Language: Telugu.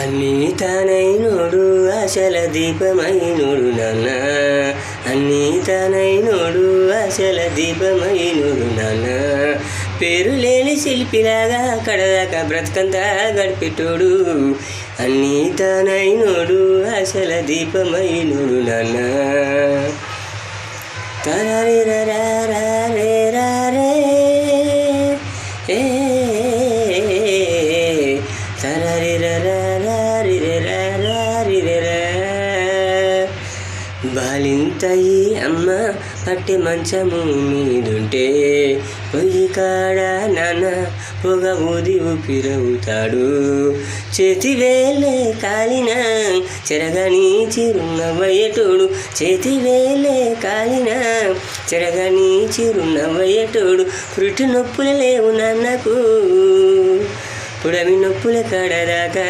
అన్నీ తానైనోడు ఆశల దీపమైనోడు నాన్న, అన్నీ తానైనోడు ఆశల దీపమైనోడు నాన్న. పేరు లేని శిల్పిలాగా కడదాకా బ్రతకంతా గడిపెట్టోడు, అన్నీ తానైనోడు ఆశల దీపమైనోడు నాన్న. తరరిరరారే రారే ఏ బాలింతయి అమ్మ పట్టె మంచము మీదుంటే పొయ్యి కాడ నాన్న పొగ ఊది ఊపిరవుతాడు. చేతి వేలే కాలిన చెరగని చిరునవ్వయ్యేటోడు, చేతి వేలే కాలిన చెరగని చిరునవ్వయ్యేటోడు. పురిటి నొప్పులు లేవు నాన్నకు, పుడమి నొప్పుల కడదాకా